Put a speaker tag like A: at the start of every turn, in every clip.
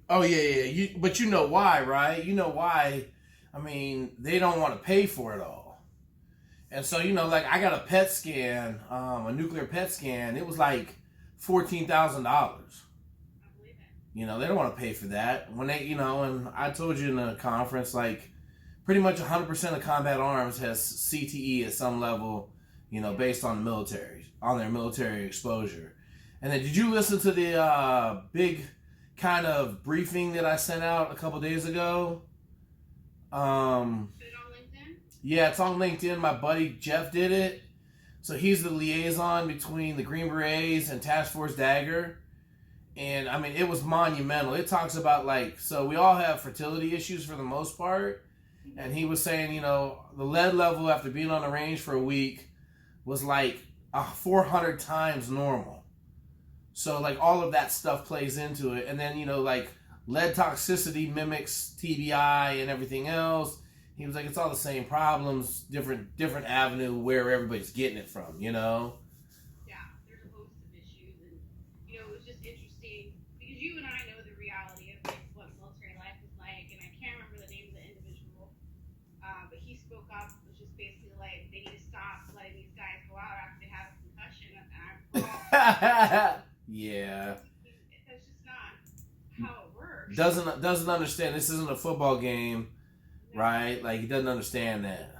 A: Oh yeah, yeah. But you know why, right? You know why? I mean, they don't want to pay for it all, and so like I got a PET scan, a nuclear PET scan. It was like $14,000.
B: I believe it.
A: They don't want to pay for that when and I told you in the conference, like pretty much 100% of combat arms has CTE at some level, based on the military, on their military exposure. And then, did you listen to the big kind of briefing that I sent out a couple days ago?
B: Put it on LinkedIn?
A: Yeah, it's on LinkedIn. My buddy Jeff did it. So he's the liaison between the Green Berets and Task Force Dagger. And I mean, it was monumental. It talks about so we all have fertility issues for the most part. And he was saying, the lead level after being on the range for a week was like 400 times normal. So like all of that stuff plays into it. And then, lead toxicity mimics TBI and everything else. He was like, it's all the same problems, different avenue where everybody's getting it from,
B: Yeah, there's a host of issues, and it was just interesting because you and I know the reality of like what military life is like, and I can't remember the name of the individual, but he spoke up, was just basically like they need to stop letting these guys go out after they have a concussion, and
A: Yeah.
B: that's just not how it works.
A: Doesn't understand this isn't a football game,
B: No.
A: right? Like he doesn't understand that.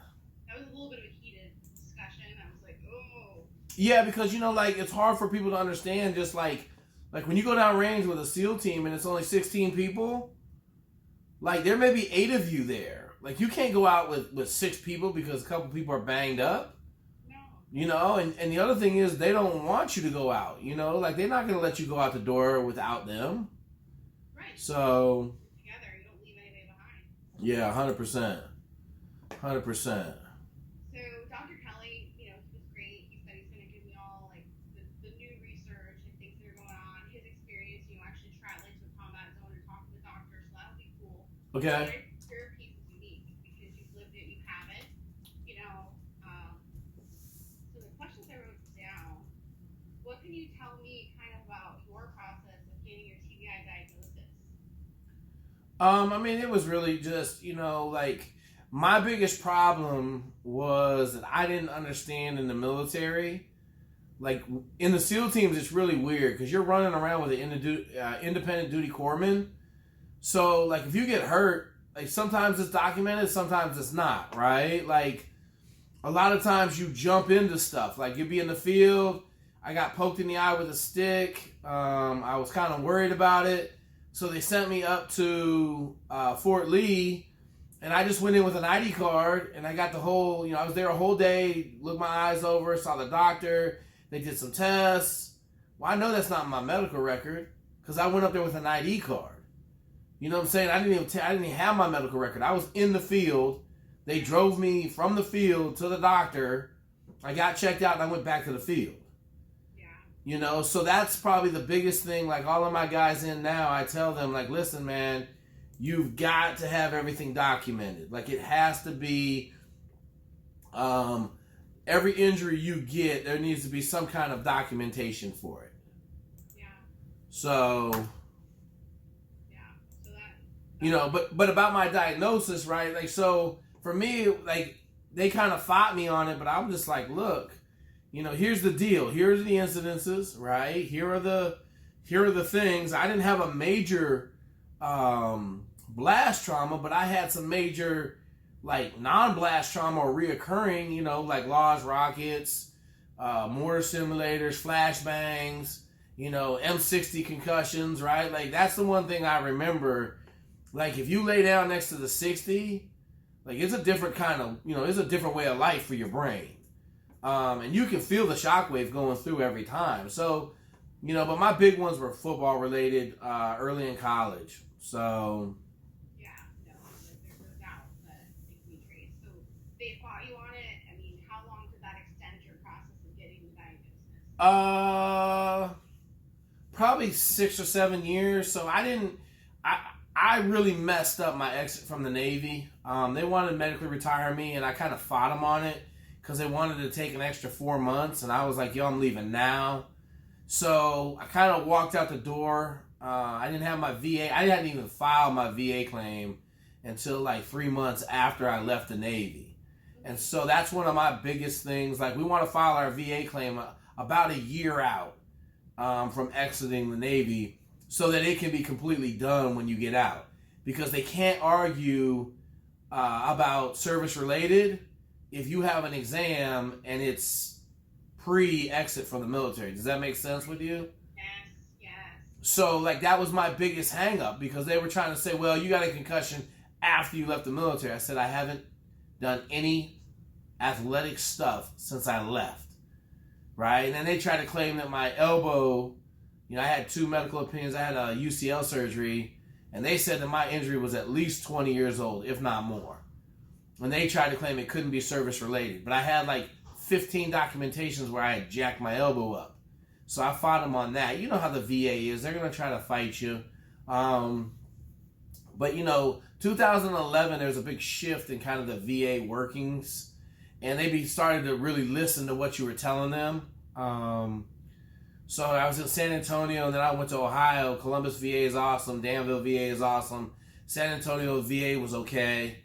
B: That was a little bit of a heated discussion. I was like, oh.
A: Yeah, because it's hard for people to understand. Just like when you go down range with a SEAL team and it's only 16 people, like there may be 8 of you there. Like you can't go out with 6 people because a couple people are banged up.
B: No.
A: And the other thing is they don't want you to go out. Like they're not going to let you go out the door without them.
B: Right.
A: So.
B: Together, you don't leave anybody behind.
A: Yeah, 100%. 100%.
B: So Dr. Kelly, he was great. He said he's going to give me all like the new research and things that are going on, his experience. Actually traveling to a combat zone and talking to doctors, so that would be cool.
A: Okay.
B: Your piece is unique because you've lived it, you have it. So the questions I wrote down. What can you tell me kind of about your process of getting your TBI diagnosis?
A: I mean, it was really just, like my biggest problem was that I didn't understand in the military. Like in the SEAL teams, it's really weird because you're running around with an independent duty corpsman. So like if you get hurt, like sometimes it's documented, sometimes it's not, right? Like a lot of times you jump into stuff. Like you'll be in the field. I got poked in the eye with a stick. I was kind of worried about it. So they sent me up to Fort Lee, and I just went in with an ID card, and I got the whole, I was there a whole day, looked my eyes over, saw the doctor, they did some tests. Well, I know that's not my medical record, because I went up there with an ID card. You know what I'm saying? I didn't even have my medical record. I was in the field. They drove me from the field to the doctor. I got checked out, and I went back to the field. So that's probably the biggest thing. Like all of my guys in now, I tell them, like, listen, man, you've got to have everything documented. Like it has to be, every injury you get, there needs to be some kind of documentation for it.
B: Yeah.
A: So.
B: Yeah. So that.
A: But about my diagnosis, right? Like, so for me, like they kind of fought me on it, but I'm just like, look. Here's the deal. Here's the incidences, right? Here are the things. I didn't have a major blast trauma, but I had some major like non-blast trauma or reoccurring, like Laws rockets, mortar simulators, flashbangs, M60 concussions, right? Like that's the one thing I remember. Like if you lay down next to the 60, like it's a different kind of, it's a different way of life for your brain. And you can feel the shockwave going through every time. So, but my big ones were football related early in college. So.
B: Yeah, no, there's no doubt that it can be traced. So they fought you on it. I mean, how long did that extend your process of getting the diagnosis?
A: Probably 6 or 7 years. So I really messed up my exit from the Navy. They wanted to medically retire me, and I kind of fought them on it. Because they wanted to take an extra 4 months, and I was like, yo, I'm leaving now. So I kind of walked out the door I didn't have my VA. I hadn't even filed my VA claim until like 3 months after I left the Navy. And so that's one of my biggest things. Like, we want to file our VA claim about a year out from exiting the Navy so that it can be completely done when you get out. Because they can't argue about service related if you have an exam and it's pre-exit from the military. Does that make sense with you?
B: Yes.
A: So, like, that was my biggest hang up, because they were trying to say, well, you got a concussion after you left the military. I said, I haven't done any athletic stuff since I left, right? And then they tried to claim that my elbow, I had 2 medical opinions. I had a UCL surgery, and they said that my injury was at least 20 years old, if not more. And they tried to claim it couldn't be service related. But I had like 15 documentations where I had jacked my elbow up. So I fought them on that. You know how the VA is. They're going to try to fight you. But 2011, there was a big shift in kind of the VA workings. And they started to really listen to what you were telling them. So I was in San Antonio, and then I went to Ohio. Columbus VA is awesome. Danville VA is awesome. San Antonio VA was okay.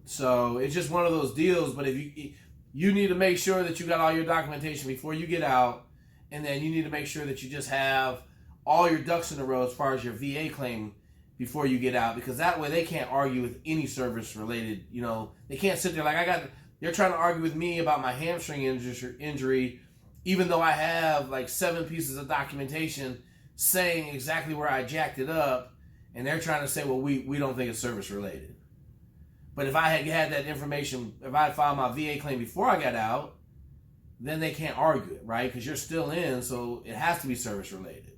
A: So it's just one of those deals. But if you need to make sure that you got all your documentation before you get out, and then you need to make sure that you just have all your ducks in a row as far as your VA claim before you get out, because that way they can't argue with any service related. They can't sit there like they're trying to argue with me about my hamstring injury, even though I have like 7 pieces of documentation saying exactly where I jacked it up, and they're trying to say, well, we don't think it's service related. But if I had that information, if I had filed my VA claim before I got out, then they can't argue it, right? Because you're still in, so it has to be service related.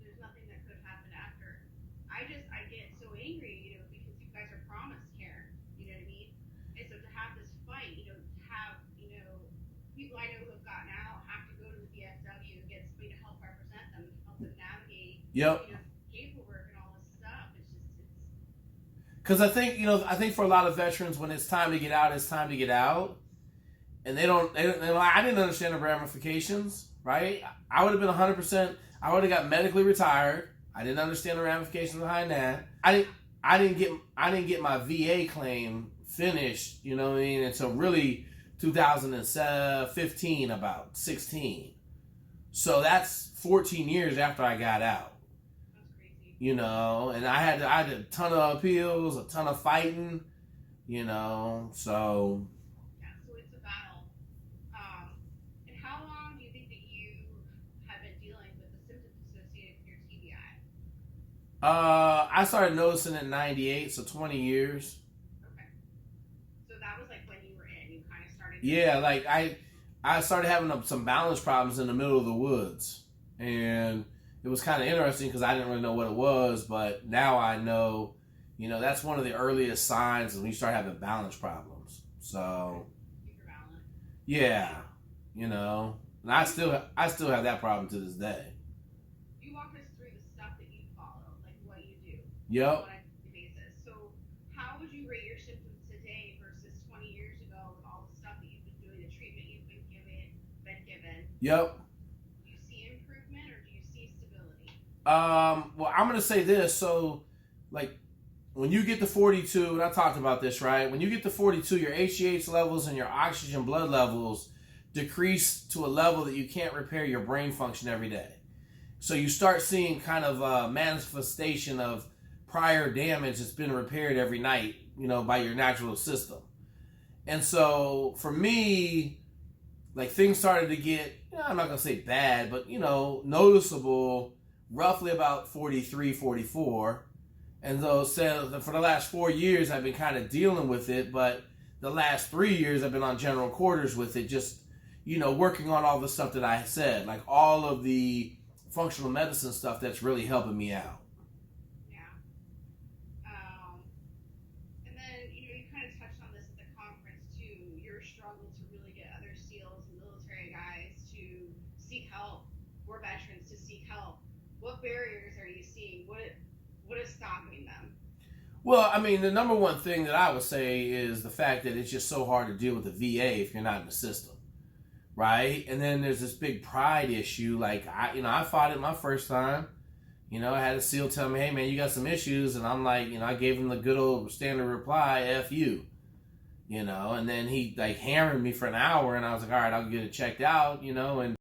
B: There's nothing that could happen after. I get so angry, because you guys are promised care, you know what I mean? And so to have this fight, to have, people I know who have gotten out have to go to the DFW and get somebody to help represent them, to help them navigate,
A: Yep.
B: paperwork and all this stuff.
A: Because I think for a lot of veterans, when it's time to get out, it's time to get out. And I didn't understand the ramifications, right? I would have been 100%, I would have got medically retired. I didn't understand the ramifications behind that. I didn't get my VA claim finished, until really 2015, about 16. So that's 14 years after I got out. And I had a ton of appeals, a ton of fighting, so.
B: Yeah, so it's a battle. And how long do you think that you have been dealing with the symptoms associated with your TBI?
A: I started noticing it in 98, so 20 years.
B: Okay. So that was like when you were in, you kind of started.
A: Yeah, like I started having some balance problems in the middle of the woods, and it was kind of interesting because I didn't really know what it was, but now I know, that's one of the earliest signs when you start having balance problems. So, yeah, and I still have that problem to this day.
B: You walk us through the stuff that you follow, like what you do.
A: Yep.
B: On a basis. So, how would you rate your symptoms today versus 20 years ago with all the stuff that you've been doing, the treatment you've been given?
A: Yep. Well, I'm going to say this. So, like, when you get to 42, and I talked about this, right? When you get to 42, your HGH levels and your oxygen blood levels decrease to a level that you can't repair your brain function every day. So you start seeing kind of a manifestation of prior damage that's been repaired every night, by your natural system. And so, for me, like, things started to get, I'm not going to say bad, but, noticeable roughly about 43, 44. And so for the last 4 years, I've been kind of dealing with it. But the last 3 years, I've been on general quarters with it, just, working on all the stuff that I said, like all of the functional medicine stuff that's really helping me out.
B: Yeah. And then, you kind of touched on this at the conference too, your struggle to really get other SEALs and military guys to seek help, or veterans to seek help. What barriers are you seeing? What is stopping them?
A: Well, I mean, the number one thing that I would say is the fact that it's just so hard to deal with the VA if you're not in the system, right? And then there's this big pride issue. Like, I fought it my first time. You know, I had a SEAL tell me, hey man, you got some issues. And I'm like, you know, I gave him the good old standard reply, F you. You know, and then he like hammered me for an hour and I was like, all right, I'll get it checked out, you know, and